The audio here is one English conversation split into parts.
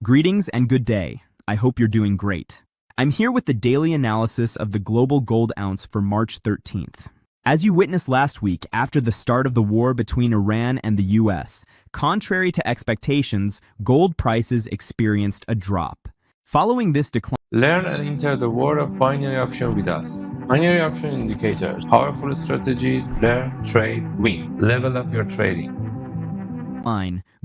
Greetings and good day. I hope you're doing great. I'm here with the daily analysis of the global gold ounce for March 13th. As you witnessed last week after the start of the war between Iran and the US, contrary to expectations, gold prices experienced a drop. Following this decline, Learn and enter the world of binary option with us. Binary option indicators, powerful strategies, learn, trade, win. Level up your trading.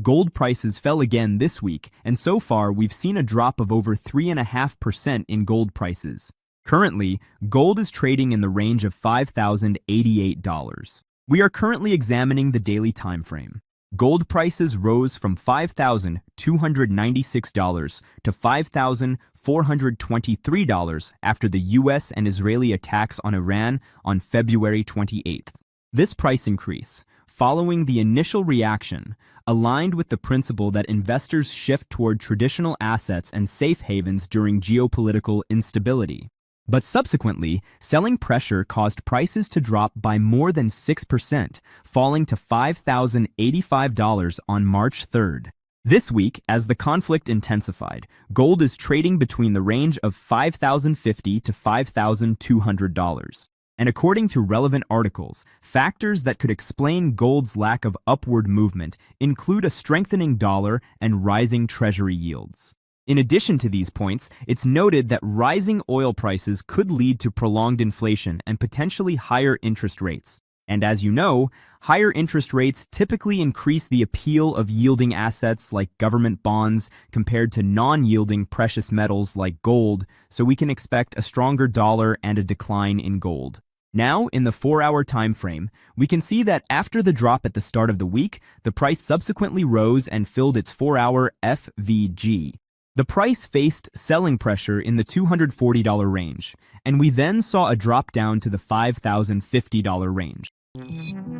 gold prices fell again this week, and so far we've seen a drop of over 3.5% in gold prices. Currently, gold is trading in the range of $5,088. We are currently examining the daily time frame. Gold prices rose from $5,296 to $5,423 after the US and Israeli attacks on Iran on February 28th. This price increase, following the initial reaction, aligned with the principle that investors shift toward traditional assets and safe havens during geopolitical instability. But subsequently, selling pressure caused prices to drop by more than 6%, falling to $5,085 on March 3rd. This week, as the conflict intensified, gold is trading between the range of $5,050 to $5,200. And according to relevant articles, factors that could explain gold's lack of upward movement include a strengthening dollar and rising treasury yields. In addition to these points, it's noted that rising oil prices could lead to prolonged inflation and potentially higher interest rates. And as you know, higher interest rates typically increase the appeal of yielding assets like government bonds compared to non-yielding precious metals like gold, so we can expect a stronger dollar and a decline in gold. Now, in the 4-hour time frame, we can see that after the drop at the start of the week, the price subsequently rose and filled its 4-hour FVG. The price faced selling pressure in the $240 range, and we then saw a drop down to the $5,050 range.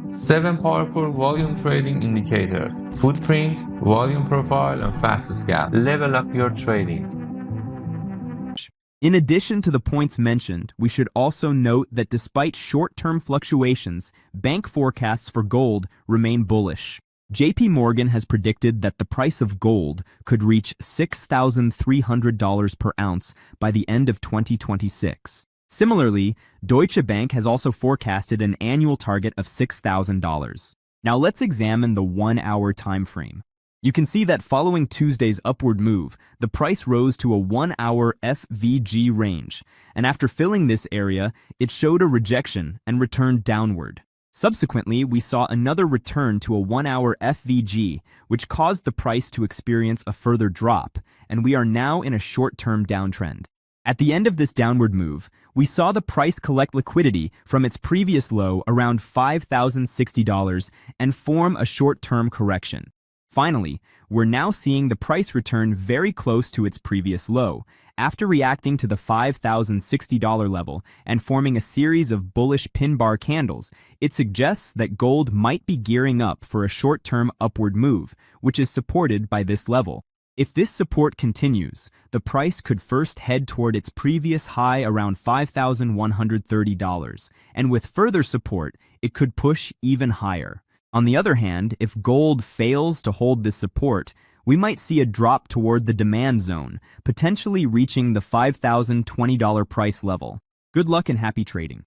7 powerful volume trading indicators: footprint, volume profile, and fast scalp. Level up your trading. In addition to the points mentioned, we should also note that despite short-term fluctuations, bank forecasts for gold remain bullish. JP Morgan has predicted that the price of gold could reach $6,300 per ounce by the end of 2026. Similarly, Deutsche Bank has also forecasted an annual target of $6,000. Now let's examine the 1-hour time frame. You can see that following Tuesday's upward move, the price rose to a 1-hour FVG range, and after filling this area, it showed a rejection and returned downward. Subsequently, we saw another return to a 1-hour FVG, which caused the price to experience a further drop, and we are now in a short-term downtrend. At the end of this downward move, we saw the price collect liquidity from its previous low around $5,060 and form a short-term correction. Finally, we're now seeing the price return very close to its previous low, after reacting to the $5,060 level and forming a series of bullish pin bar candles. It suggests that gold might be gearing up for a short-term upward move, which is supported by this level. If this support continues, the price could first head toward its previous high around $5,130, and with further support, it could push even higher. On the other hand, if gold fails to hold this support, we might see a drop toward the demand zone, potentially reaching the $5,020 price level. Good luck and happy trading.